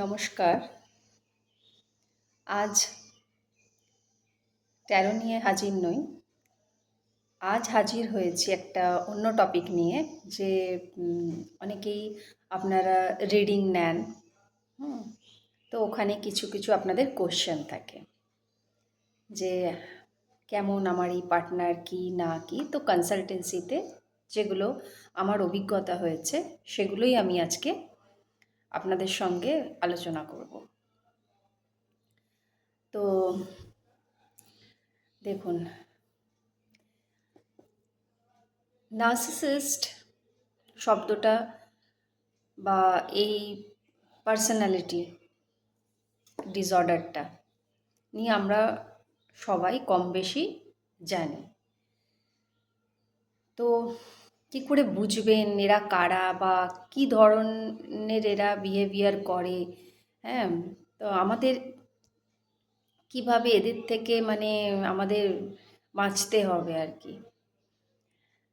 নমস্কার। আজ ট্যারো নিয়ে হাজির নই। আজ হাজির হয়েছি একটা অন্য টপিক নিয়ে, যে অনেকেই আপনারা রিডিং নেন। হুম তো ওখানে কিছু কিছু আপনাদের কোশ্চেন থাকে যে কেমন আমার এই পার্টনার, কি না কি। তো কনসালটেন্সিতে যেগুলো আমার অভিজ্ঞতা হয়েছে সেগুলোই আমি আজকে আপনাদের সঙ্গে আলোচনা করব। তো দেখুন, নার্সিসিস্ট শব্দটা বা এই পার্সোনালিটি ডিসঅর্ডারটা নিয়ে আমরা সবাই কম বেশি জানি। তো কী করে বুঝবেন এরা কারা বা কী ধরনের এরা বিহেভিয়ার করে? হ্যাঁ, তো আমাদের কিভাবে এদের থেকে আমাদের বাঁচতে হবে আর কি।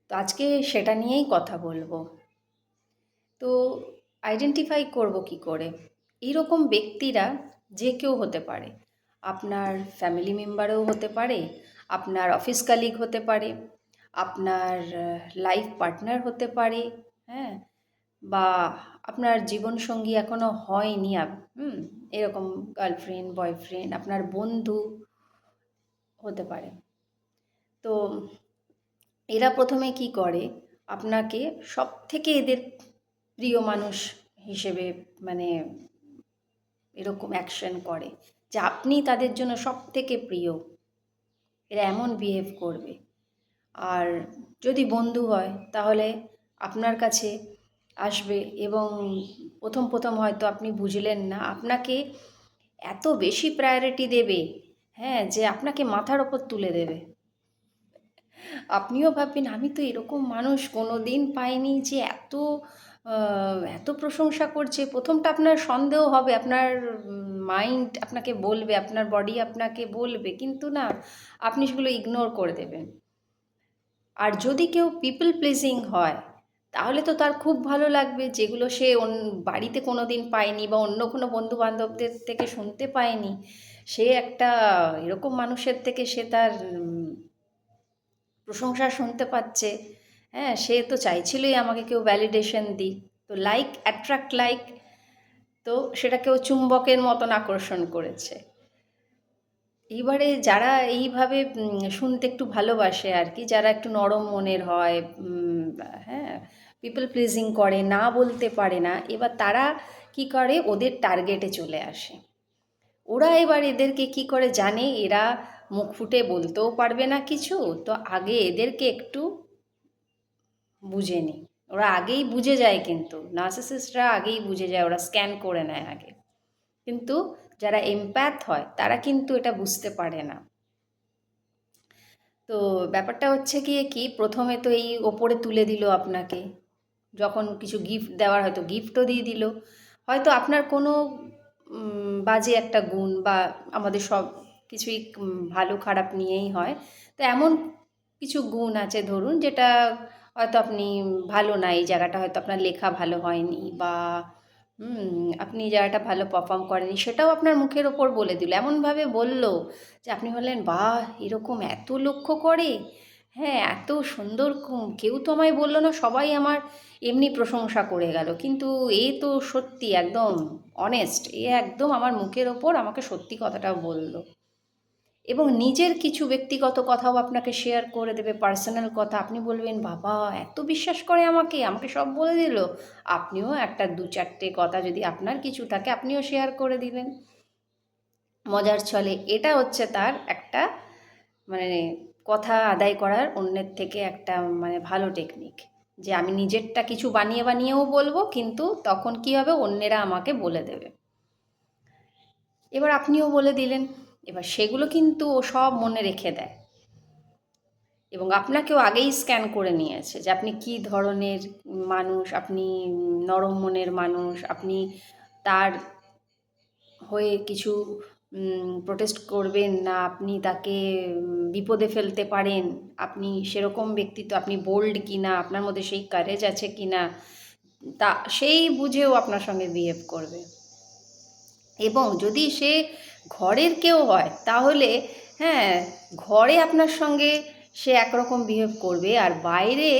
তো আজকে সেটা নিয়েই কথা বলবো। তো আইডেন্টিফাই করব কি করে? এইরকম ব্যক্তিরা যে কেউ হতে পারে। আপনার ফ্যামিলি মেম্বারও হতে পারে, আপনার অফিস কালিগ হতে পারে, আপনার লাইফ পার্টনার হতে পারে, হ্যাঁ? বা আপনার জীবনসঙ্গী এখনো হয়নি এরকম গার্লফ্রেন্ড, বয়ফ্রেন্ড, আপনার বন্ধু হতে পারে। তো এরা প্রথমে কি করে, আপনাকে সবথেকে এদের প্রিয় মানুষ হিসেবে মানে এরকম অ্যাকশন করে যে আপনি তাদের জন্য সবথেকে প্রিয়। এরা এমন বিহেভ করবে। আর যদি বন্ধু হয় তাহলে আপনার কাছে আসবে এবং প্রথম প্রথম হয়তো আপনি বুঝলেন না, আপনাকে এত বেশি প্রায়োরিটি দেবে, হ্যাঁ, যে আপনাকে মাথার ওপর তুলে দেবে। আপনিও ভাববেন আমি তো এরকম মানুষ কোনো দিন পাইনি যে এত এত প্রশংসা করছে। প্রথমটা আপনার সন্দেহ হবে, আপনার মাইন্ড আপনাকে বলবে, আপনার বডি আপনাকে বলবে, কিন্তু না, আপনি সেগুলো ইগনোর করে দেবেন। আর যদি কেউ পিপল প্লিজিং হয় তাহলে তো তার খুব ভালো লাগবে, যেগুলো সে বাড়িতে কোনো দিন পায়নি বা অন্য কোনো বন্ধু বান্ধবদের থেকে শুনতে পায়নি। সে একটা এরকম মানুষের থেকে সে তার প্রশংসা শুনতে পাচ্ছে। হ্যাঁ, সে তো চাইছিলই আমাকে কেউ ভ্যালিডেশন দিক। তো লাইক অ্যাট্রাক্ট লাইক, তো সেটা কেউ চুম্বকের মতন আকর্ষণ করেছে। এইবারে যারা এইভাবে শুনতে একটু ভালোবাসে আর কি, যারা একটু নরম মনের হয়, হ্যাঁ, পিপল প্লিজিং করে, না বলতে পারে না, এবার তারা কি করে, ওদের টার্গেটে চলে আসে। ওরা এবার এদেরকে কি করে জানে, এরা মুখ ফুটে বলতেও পারবে না কিছু, তো আগে এদেরকে একটু বুঝে নিই। ওরা আগেই বুঝে যায়, কিন্তু নার্সিসিস্টরা আগেই বুঝে যায়, ওরা স্ক্যান করে নেয় আগে। কিন্তু যারা এমপ্যাথ হয় তারা কিন্তু এটা বুঝতে পারে না। তো ব্যাপারটা হচ্ছে গিয়ে কি, প্রথমে তো এই ওপরে তুলে দিল আপনাকে, যখন কিছু গিফট দেওয়ার হয়তো গিফটও দিয়ে দিল, হয়তো আপনার কোনো বাজে একটা গুণ, বা আমাদের সব কিছুই ভালো খারাপ নিয়েই হয়। তো এমন কিছু গুণ আছে ধরুন, যেটা হয়তো আপনি ভালো না, এই জায়গাটা হয়তো আপনার লেখা ভালো হয়নি, বা আপনি এই জায়গাটা ভালো পারফর্ম করেননি, সেটাও আপনার মুখের ওপর বলে দিল। এমনভাবে বলল যে আপনি বললেন, বাহ, এরকম এত লক্ষ্য করে, হ্যাঁ, এত সুন্দর, কেউ তো আমায় বললো না, সবাই আমার এমনি প্রশংসা করে গেল, কিন্তু এ তো সত্যি একদম অনেস্ট, এ একদম আমার মুখের ওপর আমাকে সত্যি কথাটা বলল। এবং নিজের কিছু ব্যক্তিগত কথাও আপনাকে শেয়ার করে দেবে, পার্সোনাল কথা। আপনি বলবেন, বাবা, এত বিশ্বাস করে আমাকে, আমাকে সব বলে দিল। আপনিও একটা দু চারটে কথা যদি আপনার কিছু থাকে আপনিও শেয়ার করে দিলেন মজার ছলে। এটা হচ্ছে তার একটা মানে কথা আদায় করার অন্যের থেকে একটা ভালো টেকনিক, যে আমি নিজেরটা কিছু বানিয়ে বানিয়েও বলবো, কিন্তু তখন কি হবে, অন্যেরা আমাকে বলে দেবে। এবার আপনিও বলে দিলেন, এবার সেগুলো কিন্তু ও সব মনে রেখে দেয় এবং আপনাকেও আগেই স্ক্যান করে নিয়েছে যে আপনি কী ধরনের মানুষ, আপনি নরম মনের মানুষ, আপনি তার হয়ে কিছু প্রোটেস্ট করবেন না, আপনি তাকে বিপদে ফেলতে পারেন, আপনি সেরকম ব্যক্তিত্ব, আপনি বোল্ড কিনা, আপনার মধ্যে সেই কারেজ আছে কিনা, তা সেই বুঝেও আপনার সঙ্গে বিহেভ করবে। এবং যদি সে ঘরের কেউ হয় তাহলে হ্যাঁ, ঘরে আপনার সঙ্গে সে একরকম বিহেভ করবে, আর বাইরে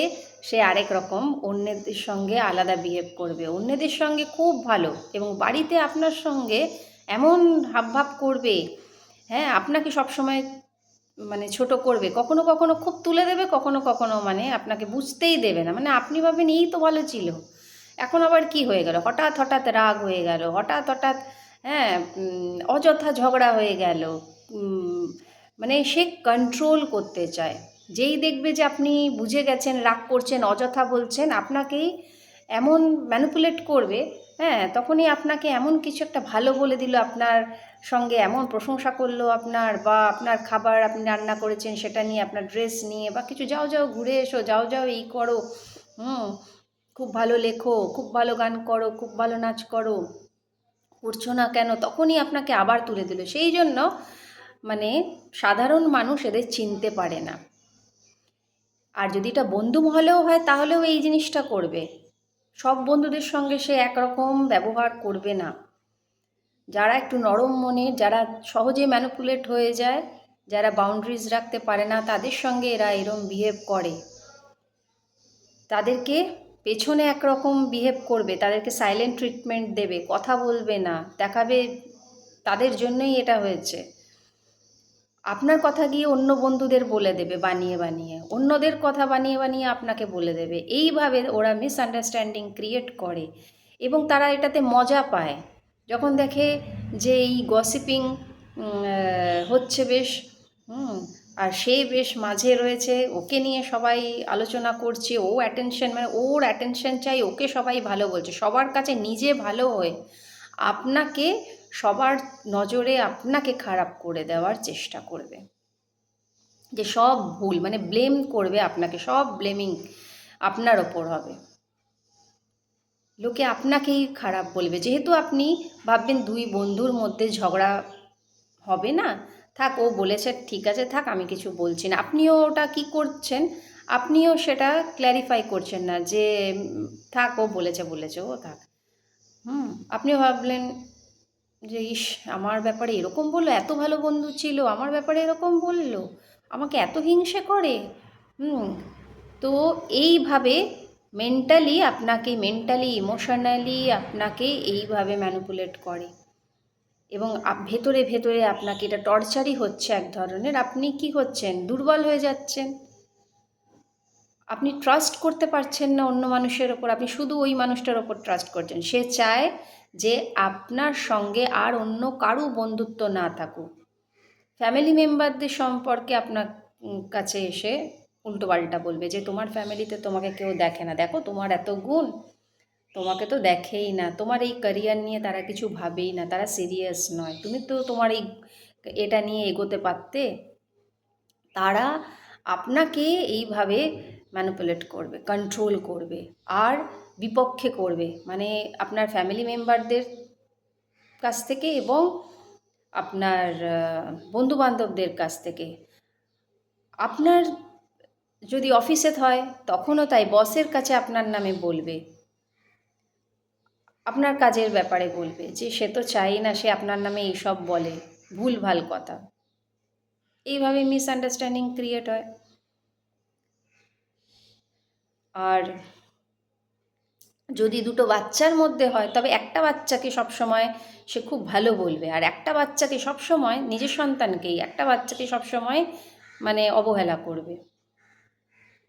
সে আরেক রকম অন্যদের সঙ্গে আলাদা বিহেভ করবে। অন্যদের সঙ্গে খুব ভালো এবং বাড়িতে আপনার সঙ্গে এমন হাবভাব করবে, হ্যাঁ, আপনাকে সবসময় মানে ছোট করবে, কখনো কখনো খুব তুলে দেবে, কখনো কখনো মানে আপনাকে বুঝতেই দেবে না, মানে আপনি ভাবেন এই তো ভালো ছিল, এখন আবার কি হয়ে গেল, হঠাৎ হঠাৎ রাগ হয়ে গেল, হঠাৎ হঠাৎ হ্যাঁ অযথা ঝগড়া হয়ে গেল। উম, মানে সে কন্ট্রোল করতে চায়। যেই দেখবে যে আপনি বুঝে গেছেন, রাগ করছেন, অযথা বলছেন, আপনাকেই এমন ম্যানিপুলেট করবে, হ্যাঁ, তখনই আপনাকে এমন কিছু একটা ভালো বলে দিল, আপনার সঙ্গে এমন প্রশংসা করলো আপনার, বা আপনার খাবার আপনি রান্না করেছেন সেটা নিয়ে, আপনার ড্রেস নিয়ে, বা কিছু যাও যাও ঘুরে এসো, যাও যাও এই করো, হুম, খুব ভালো লেখো, খুব ভালো গান করো, খুব ভালো নাচ করো, করছো না কেন, তখনই আপনাকে আবার তুলে দিল। সেই জন্য মানে সাধারণ মানুষ এদের চিনতে পারে না। আর যদি এটা বন্ধু মহলেও হয় তাহলেও এই জিনিসটা করবে। সব বন্ধুদের সঙ্গে সে একরকম ব্যবহার করবে না। যারা একটু নরম মনের, যারা সহজে ম্যানিপুলেট হয়ে যায়, যারা বাউন্ডারিজ রাখতে পারে না, তাদের সঙ্গে এরা এরম বিহেভ করে। তাদেরকে পেছনে একরকম বিহেভ করবে, তাদেরকে সাইলেন্ট ট্রিটমেন্ট দেবে, কথা বলবে না, দেখাবে তাদের জন্যই এটা হয়েছে। আপনার কথা গিয়ে অন্য বন্ধুদের বলে দেবে বানিয়ে বানিয়ে, অন্যদের কথা বানিয়ে বানিয়ে আপনাকে বলে দেবে। এইভাবে ওরা মিসআন্ডারস্ট্যান্ডিং ক্রিয়েট করে এবং তারা এটাতে মজা পায়। যখন দেখে যে এই গসিপিং হচ্ছে বেশ, হুম, আর সে বেশ মাঝে রয়েছে, ওকে নিয়ে সবাই আলোচনা করছে, ও অ্যাটেনশন, মানে ওর অ্যাটেনশন চাই, ওকে সবাই ভালো বলছে, সবার কাছে নিজে ভালো হয়ে আপনাকে সবার নজরে আপনাকে খারাপ করে দেওয়ার চেষ্টা করবে, যে সব ভুল, মানে ব্লেম করবে আপনাকে, সব ব্লেমিং আপনার ওপর হবে, লোকে আপনাকেই খারাপ বলবে। যেহেতু আপনি ভাববেন দুই বন্ধুর মধ্যে ঝগড়া হবে না, থাক ও বলেছে ঠিক আছে, থাক আমি কিছু বলছি না, আপনিও ওটা কি করছেন, আপনিও সেটা ক্ল্যারিফাই করছেন না যে থাক ও বলেছে বলেছে ও থাক, হুম, আপনিও ভাবলেন যে ইস, আমার ব্যাপারে এরকম বললো, এত ভালো বন্ধু ছিল আমার ব্যাপারে এরকম বললো, আমাকে এত হিংসে করে, হুম। তো এইভাবে মেন্টালি ইমোশনালি আপনাকে এইভাবে ম্যানিপুলেট করে এবং ভেতরে ভেতরে আপনাকে এটা টর্চারই হচ্ছে এক ধরনের। আপনি কি হচ্ছেন, দুর্বল হয়ে যাচ্ছেন, আপনি ট্রাস্ট করতে পারছেন না অন্য মানুষের ওপর, আপনি শুধু ওই মানুষটার ওপর ট্রাস্ট করছেন। সে চায় যে আপনার সঙ্গে আর অন্য কারো বন্ধুত্ব না থাকুক, ফ্যামিলি মেম্বারদের সম্পর্কে আপনার কাছে এসে উল্টোপাল্টা বলবে যে তোমার ফ্যামিলিতে তোমাকে কেউ দেখে না, দেখো তোমার এত গুণ, তোমাকে তো দেখেই না, তোমার এই ক্যারিয়ার নিয়ে তারা কিছু ভাবেই না, তারা সিরিয়াস নয়, তুমি তো তোমার এই এটা নিয়ে এগোতে পারতে। তারা আপনাকে এইভাবে ম্যানিপুলেট করবে, কন্ট্রোল করবে আর বিপক্ষে করবে, মানে আপনার ফ্যামিলি মেম্বারদের কাছ থেকে এবং আপনার বন্ধুবান্ধবদের কাছ থেকে। আপনার যদি অফিসে হয় তখনও তাই, বসের কাছে আপনার নামে বলবে, আপনার কাজের ব্যাপারে বলবে যে সে তো চাই না, সে আপনার নামে এইসব বলে, ভুলভাল কথা। এইভাবে মিসআন্ডারস্ট্যান্ডিং ক্রিয়েট হয়। আর যদি দুটো বাচ্চার মধ্যে হয় তবে একটা বাচ্চাকে সবসময় সে খুব ভালো বলবে, আর একটা বাচ্চাকে সবসময়, নিজের সন্তানকেই, একটা বাচ্চাকে সবসময় মানে অবহেলা করবে।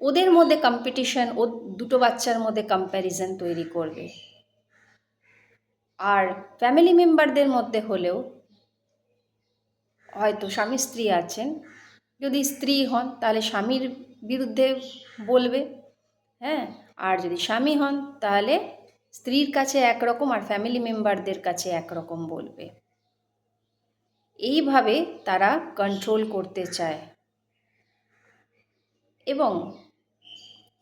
ওদের মধ্যে কম্পিটিশন, ও দুটো বাচ্চার মধ্যে কম্প্যারিজন তৈরি করবে। আর ফ্যামিলি মেম্বারদের মধ্যে হলেও হয়তো স্বামী স্ত্রী আছেন, যদি স্ত্রী হন তাহলে স্বামীর বিরুদ্ধে বলবে, হ্যাঁ, আর যদি স্বামী হন তাহলে স্ত্রীর কাছে একরকম আর ফ্যামিলি মেম্বারদের কাছে একরকম বলবে। এইভাবে তারা কন্ট্রোল করতে চায় এবং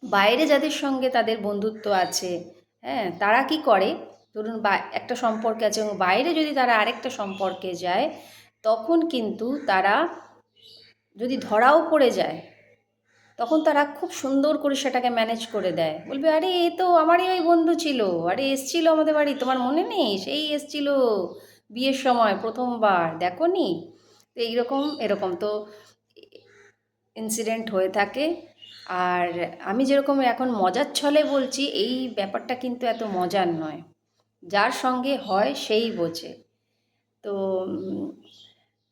বাইরে যাদের সঙ্গে তাদের বন্ধুত্ব আছে, হ্যাঁ, তারা কি করে, ধরুন বা একটা সম্পর্কে আছে এবং বাইরে যদি তারা আরেকটা সম্পর্কে যায়, তখন কিন্তু তারা যদি ধরাও পড়ে যায় তখন তারা খুব সুন্দর করে সেটাকে ম্যানেজ করে দেয়, বলবে আরে এ তো আমারই ওই বন্ধু ছিল, আরে এসছিল আমাদের বাড়ি, তোমার মনে নেই, সেই এসছিল, বিয়ের সময় প্রথমবার দেখোনি? তো এইরকম এরকম তো ইনসিডেন্ট হয়ে থাকে। আর আমি যেরকম এখন মজার ছলে বলছি, এই ব্যাপারটা কিন্তু এত মজার নয়। যার সঙ্গে হয় সেই বোঝে। তো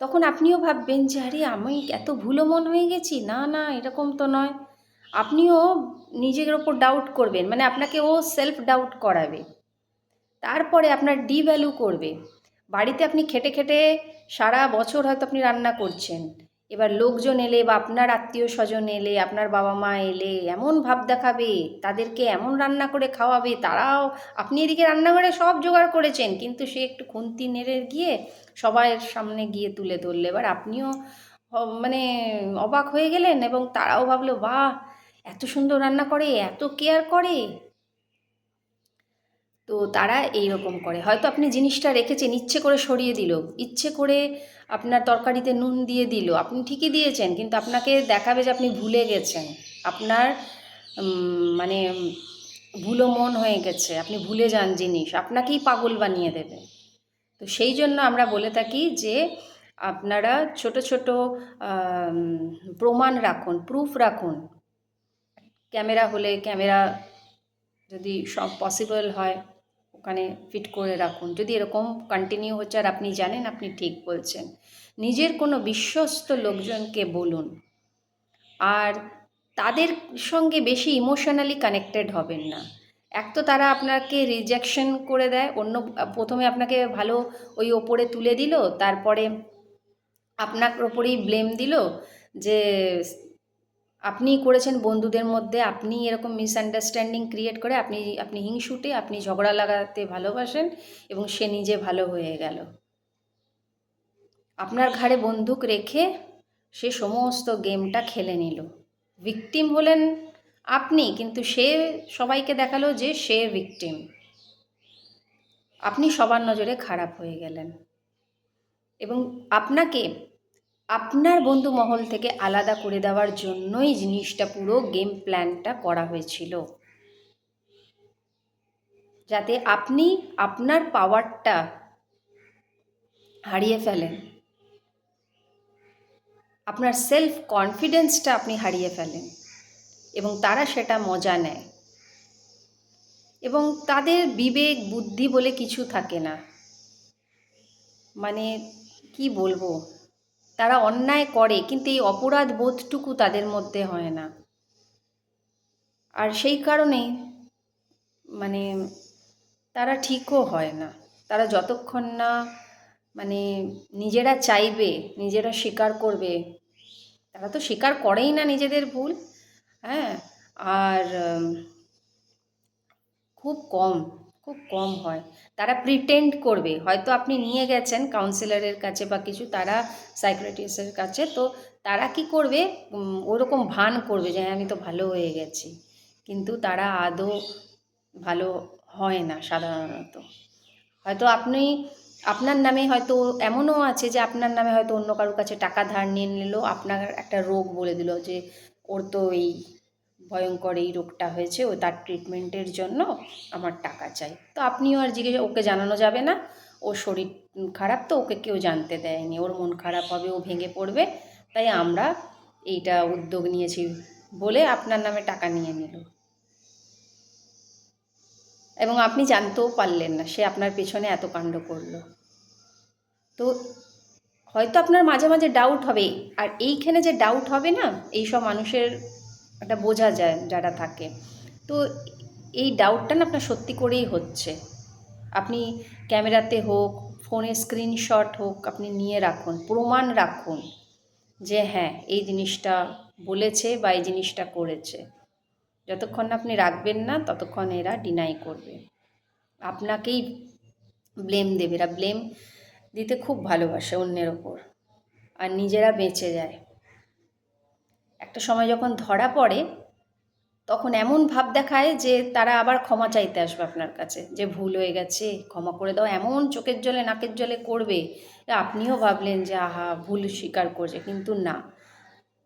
তখন আপনিও ভাববেন যে আরে আমি এত ভুলো মন হয়ে গেছি, না না এরকম তো নয়। আপনিও নিজের ওপর ডাউট করবেন, মানে আপনাকে ও সেলফ ডাউট করাবে, তারপরে আপনার ডিভ্যালু করবে। বাড়িতে আপনি খেটে খেটে সারা বছর হয়তো আপনি রান্না করছেন, এবার লোকজন এলে বা আপনার আত্মীয় স্বজন এলে, আপনার বাবা মা এলে এমন ভাব দেখাবে, তাদেরকে এমন রান্না করে খাওয়াবে, তারাও, আপনি এদিকে রান্নাঘরে সব জোগাড় করেছেন কিন্তু সে একটু খুন্তি নেড়ে গিয়ে সবাইয়ের সামনে গিয়ে তুলে ধরলে, এবার আপনিও মানে অবাক হয়ে গেলেন এবং তারাও ভাবলো বাহ, এত সুন্দর রান্না করে, এত কেয়ার করে। তো তারা এই রকম করে, হয়তো আপনি জিনিসটা রেখেছেন, ইচ্ছে করে সরিয়ে দিল, ইচ্ছে করে আপনার তরকারিতে নুন দিয়ে দিল, আপনি ঠিকই দিয়েছেন কিন্তু আপনাকে দেখাবে যে আপনি ভুলে গেছেন। আপনার মানে ভুলো মন হয়ে গেছে, আপনি ভুলে যান জিনিস, আপনাকেই পাগল বানিয়ে দেবে। তো সেই জন্য আমরা বলে থাকি যে আপনারা ছোট ছোট আম, প্রমাণ রাখুন, প্রুফ রাখুন। ক্যামেরা হলে ক্যামেরা যদি সব পসিবল হয় ওখানে ফিট করে রাখুন, যদি এরকম কন্টিনিউ হচ্ছে আর আপনি জানেন আপনি ঠিক বলছেন। নিজের কোনো বিশ্বস্ত লোকজনকে বলুন, আর তাদের সঙ্গে বেশি ইমোশনালি কানেক্টেড হবেন না। এক তো তারা আপনাকে রিজেকশন করে দেয়, অন্য প্রথমে আপনাকে ভালো ওই ওপরে তুলে দিল, তারপরে আপনার ওপরেই ব্লেম দিল যে আপনি করেছেন বন্ধুদের মধ্যে, আপনি এরকম মিসআন্ডারস্ট্যান্ডিং ক্রিয়েট করে, আপনি আপনি হিংসুটে, আপনি ঝগড়া লাগাতে ভালোবাসেন এবং সে নিজে ভালো হয়ে গেল। আপনার ঘাড়ে বন্দুক রেখে সে সমস্ত গেমটা খেলে নিল। ভিকটিম হলেন আপনি, কিন্তু সে সবাইকে দেখালো যে সে ভিকটিম। আপনি সবার নজরে খারাপ হয়ে গেলেন এবং আপনাকে আপনার বন্ধু মহল থেকে আলাদা করে দেওয়ার জন্যই জিনিসটা, পুরো গেম প্ল্যানটা করা হয়েছিল, যাতে আপনি আপনার পাওয়ারটা হারিয়ে ফেলেন, আপনার সেলফ কনফিডেন্সটা আপনি হারিয়ে ফেলেন এবং তারা সেটা মজা নেয়। এবং তাদের বিবেক বুদ্ধি বলে কিছু থাকে না, মানে কি বলবো, তারা অন্যায় করে কিন্তু এই অপরাধ বোধটুকু তাদের মধ্যে হয় না। আর সেই কারণেই মানে তারা ঠিকও হয় না। তারা যতক্ষণ না মানে নিজেরা চাইবে, নিজেরা স্বীকার করবে, তারা তো স্বীকার করেই না নিজেদের ভুল। হ্যাঁ, আর খুব কম, খুব কম হয়। তারা প্রিটেন্ড করবে, হয়তো আপনি নিয়ে গেছেন কাউন্সিলরের কাছে বা কিছু, তারা সাইকিয়াট্রিস্টের কাছে, তো তারা কি করবে, ওরকম ভান করবে যে হ্যাঁ আমি তো ভালো হয়ে গেছি, কিন্তু তারা আদৌ ভালো হয় না সাধারণত। হয়তো আপনি, আপনার নামে হয়তো এমনও আছে যে আপনার নামে হয়তো অন্য কারোর কাছে টাকা ধার নিয়ে নিল, আপনার একটা রোগ বলে দিল যে ওর তো এই ভয়ঙ্কর এই রোগটা হয়েছে, ও তার ট্রিটমেন্টের জন্য আমার টাকা চাই। তো আপনিও আর জিজ্ঞেস, ওকে জানানো যাবে না, ওর শরীর খারাপ তো ওকে কেউ জানতে দেয়নি, ওর মন খারাপ হবে, ও ভেঙে পড়বে, তাই আমরা এইটা উদ্যোগ নিয়েছি বলে আপনার নামে টাকা নিয়ে নিল এবং আপনি জানতেও পারলেন না সে আপনার পেছনে এত কাণ্ড করলো। তো হয়তো আপনার মাঝে মাঝে ডাউট হবে, আর এইখানে যে ডাউট হবে না, এইসব মানুষের একটা বোঝা যায় যারা থাকে। তো এই ডাউটটা না আপনার সত্যি করেই হচ্ছে। আপনি ক্যামেরাতে হোক, ফোনে স্ক্রিনশট হোক, আপনি নিয়ে রাখুন, প্রমাণ রাখুন যে হ্যাঁ এই জিনিসটা বলেছে বা এই জিনিসটা করেছে। যতক্ষণ না আপনি রাখবেন না ততক্ষণ এরা ডিনাই করবে, আপনাকেই ব্লেম দেবে। এরা ব্লেম দিতে খুব ভালোবাসে অন্যের ওপর, আর নিজেরা বেঁচে যায়। একটা সময় যখন ধরা পড়ে তখন এমন ভাব দেখায় যে তারা আবার ক্ষমা চাইতে আসবে আপনার কাছে, যে ভুল হয়ে গেছে ক্ষমা করে দাও, এমন চোখের জলে নাকের জলে করবে যে আপনিও ভাবলেন যে আহা ভুল স্বীকার করছে, কিন্তু না,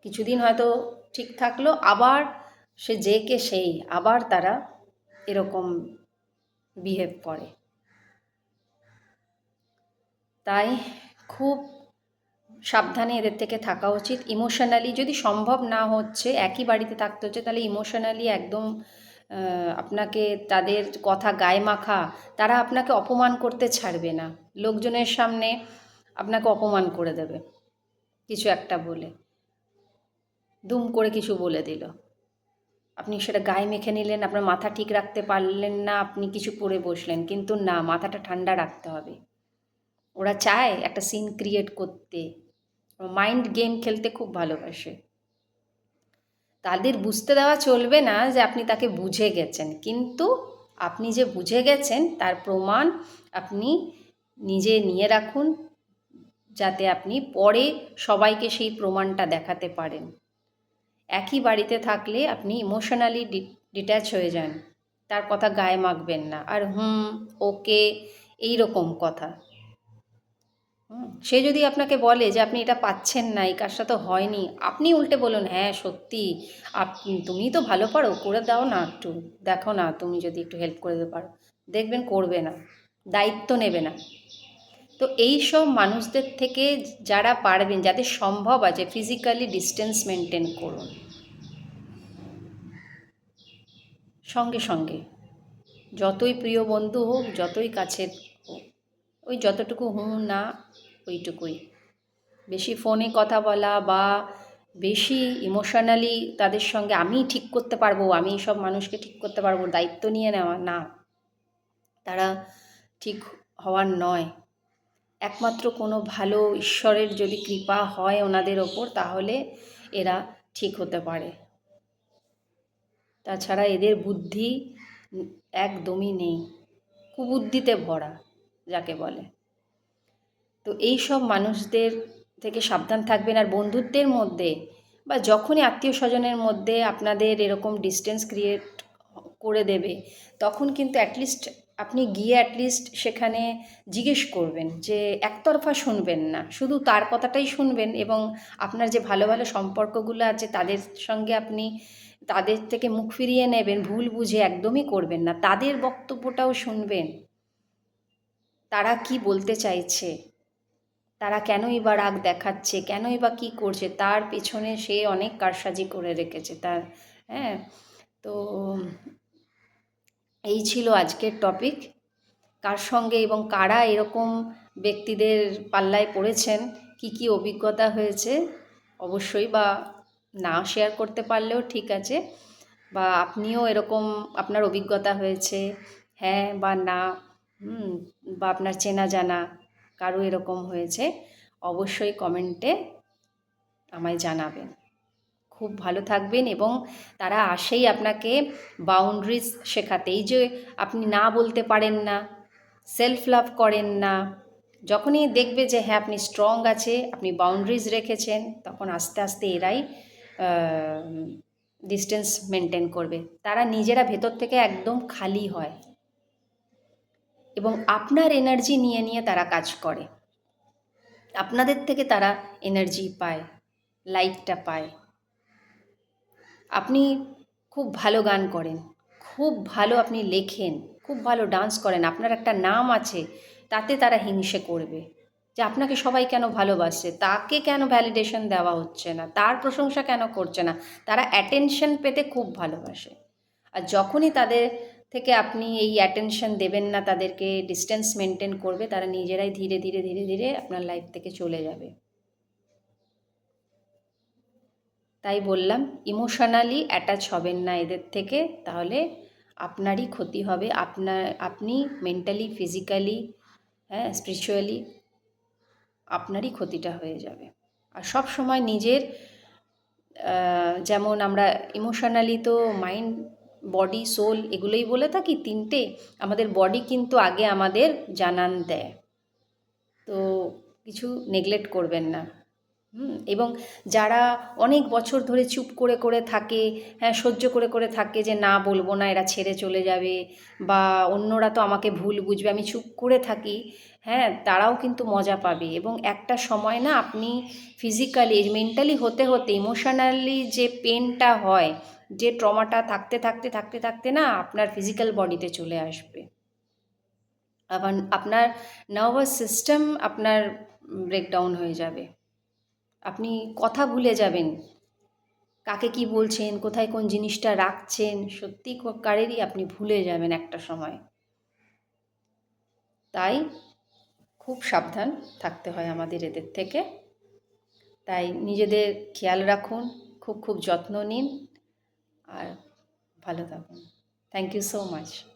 কিছুদিন হয়তো ঠিক থাকলো, আবার সে যে কে সেই, আবার তারা এরকম বিহেভ করে। তাই খুব সাবধানে এদের থেকে থাকা উচিত। ইমোশনালি যদি সম্ভব না হচ্ছে, একই বাড়িতে থাকতে হচ্ছে, তাহলে ইমোশনালি একদম আপনাকে তাদের কথা গায়ে মাখা, তারা আপনাকে অপমান করতে ছাড়বে না। লোকজনের সামনে আপনাকে অপমান করে দেবে কিছু একটা বলে, দুম করে কিছু বলে দিল, আপনি সেটা গায়ে মেখে নিলেন, আপনার মাথা ঠিক রাখতে পারলেন না, আপনি কিছু পরে বসলেন, কিন্তু না, মাথাটা ঠান্ডা রাখতে হবে। ওরা চায় একটা সিন ক্রিয়েট করতে, মাইন্ড গেম খেলতে খুব ভালোবাসে। তাদের বুঝতে দেওয়া চলবে না যে আপনি তাকে বুঝে গেছেন, কিন্তু আপনি যে বুঝে গেছেন তার প্রমাণ আপনি নিজে নিয়ে রাখুন, যাতে আপনি পরে সবাইকে সেই প্রমাণটা দেখাতে পারেন। একই বাড়িতে থাকলে আপনি ইমোশনালি ডিট্যাচ হয়ে যান, তার কথা গায়ে মাখবেন না, আর ওকে এই রকম কথা। সে যদি আপনাকে বলে যে আপনি এটা পাচ্ছেন না, এই কাজটা তো হয়নি, আপনি উল্টে বলুন, হ্যাঁ সত্যি, তুমি তো ভালো পারো, করে দাও না, একটু দেখো না, তুমি যদি একটু হেল্প করে দিতে পারো, দেখবেন করবে না, দায়িত্ব নেবে না। তো এই সব মানুষদের থেকে যারা পারবেন, যাদের সম্ভব আছে, ফিজিক্যালি ডিস্টেন্স মেনটেন করুন সঙ্গে সঙ্গে, যতই প্রিয় বন্ধু হোক, যতই কাছের হোক, ওই যতটুকু না ওইটুকুই। বেশি ফোনে কথা বলা বা বেশি ইমোশনালি তাদের সঙ্গে আমি ঠিক করতে পারবো, আমি সব মানুষকে ঠিক করতে পারবো, দায়িত্ব নিয়ে নেওয়া, না, তারা ঠিক হওয়ার নয়। একমাত্র কোনো ভালো ঈশ্বরের যদি কৃপা হয় ওনাদের ওপর, তাহলে এরা ঠিক হতে পারে। তাছাড়া এদের বুদ্ধি একদমই নেই, কুবুদ্ধিতে ভরা যাকে বলে। তো এই সব মানুষদের থেকে সাবধান থাকবেন। আর বন্ধুত্বের মধ্যে বা যখনই আত্মীয় স্বজনের মধ্যে আপনাদের এরকম ডিস্টেন্স ক্রিয়েট করে দেবে, তখন কিন্তু অ্যাটলিস্ট আপনি গিয়ে অ্যাটলিস্ট সেখানে জিজ্ঞেস করবেন, যে একতরফা শুনবেন না, শুধু তার কথাটাই শুনবেন, এবং আপনার যে ভালো ভালো সম্পর্কগুলো আছে তাদের সঙ্গে আপনি তাদের থেকে মুখ ফিরিয়ে নেবেন, ভুল বুঝে একদমই করবেন না, তাদের বক্তব্যটাও শুনবেন, তারা কি বলতে চাইছে, তারা কেনই বা রাগ দেখাচ্ছে, কেনই বা কী করছে, তার পেছনে সে অনেক কারসাজি করে রেখেছে তার। হ্যাঁ, তো এই ছিল আজকের টপিক। কার সঙ্গে এবং কারা এরকম ব্যক্তিদের পাল্লায় পড়েছেন, কি কি অভিজ্ঞতা হয়েছে, অবশ্যই, বা না শেয়ার করতে পারলেও ঠিক আছে, বা আপনিও এরকম আপনার অভিজ্ঞতা হয়েছে, হ্যাঁ বা না, বা আপনার চেনা জানা কারো এরকম হয়েছে, অবশ্যই কমেন্টে আমায় জানাবেন। খুব ভালো থাকবেন। এবং তারা আসেই আপনাকে বাউন্ডারিজ শেখাতে, এই যে আপনি না বলতে পারেন না, সেলফ লাভ করেন না, যখনই দেখবে যে হ্যাঁ আপনি স্ট্রং আছে, আপনি বাউন্ডারিজ রেখেছেন, তখন আস্তে আস্তে এরাই ডিস্টেন্স মেনটেন করবে। তারা নিজেরা ভেতর থেকে একদম খালি হয় এবং আপনার এনার্জি নিয়ে নিয়ে তারা কাজ করে, আপনাদের থেকে তারা এনার্জি পায়, লাইটটা পায়। আপনি খুব ভালো গান করেন, খুব ভালো আপনি লেখেন, খুব ভালো ডান্স করেন, আপনার একটা নাম আছে, তাতে তারা হিংসে করবে যে আপনাকে সবাই কেন ভালোবাসছে, তাকে কেন ভ্যালিডেশন দেওয়া হচ্ছে না, তার প্রশংসা কেন করছে না। তারা অ্যাটেনশন পেতে খুব ভালোবাসে। আর যখনই তাদের থেকে আপনি এই অ্যাটেনশন দেবেন না, তাদেরকে ডিস্টেন্স মেনটেন করবে, তারা নিজেরাই ধীরে ধীরে ধীরে ধীরে আপনার লাইফ থেকে চলে যাবে। তাই বললাম, ইমোশনালি অ্যাটাচ হবেন না এদের থেকে, তাহলে আপনারই ক্ষতি হবে, আপনি মেন্টালি, ফিজিক্যালি, হ্যাঁ স্পিরিচুয়ালি আপনারই ক্ষতিটা হয়ে যাবে। আর সব সময় নিজের যেমন আমরা ইমোশনালি তো মাইন্ড, বডি, সোল এগুলোই বলে থাকি তিনটে, আমাদের বডি কিন্তু আগে আমাদের জানান দেয়, তো কিছু নেগলেক্ট করবেন না। এবং যারা অনেক বছর ধরে চুপ করে করে থাকে, হ্যাঁ সহ্য করে করে থাকে যে না বলবো না, এরা ছেড়ে চলে যাবে, বা অন্যরা তো আমাকে ভুল বুঝবে, আমি চুপ করে থাকি, হ্যাঁ তারাও কিন্তু মজা পাবে। এবং একটা সময় না আপনি ফিজিক্যালি, মেন্টালি হতে হতে ইমোশনালি যে পেনটা হয়, যে ট্রমাটা থাকতে থাকতে থাকতে থাকতে না আপনার ফিজিক্যাল বডিতে চলে আসবে। আবার আপনার নার্ভাস সিস্টেম আপনার ব্রেকডাউন হয়ে যাবে। আপনি কথা ভুলে যাবেন, কাকে কি বলছেন, কোথায় কোন জিনিসটা রাখছেন, সত্যি কারেরই আপনি ভুলে যাবেন একটা সময়। তাই খুব সাবধান থাকতে হয় আমাদের এদের থেকে। তাই নিজেদের খেয়াল রাখুন, খুব খুব যত্ন নিন, আর ভালো থাকুন। Thank you so much.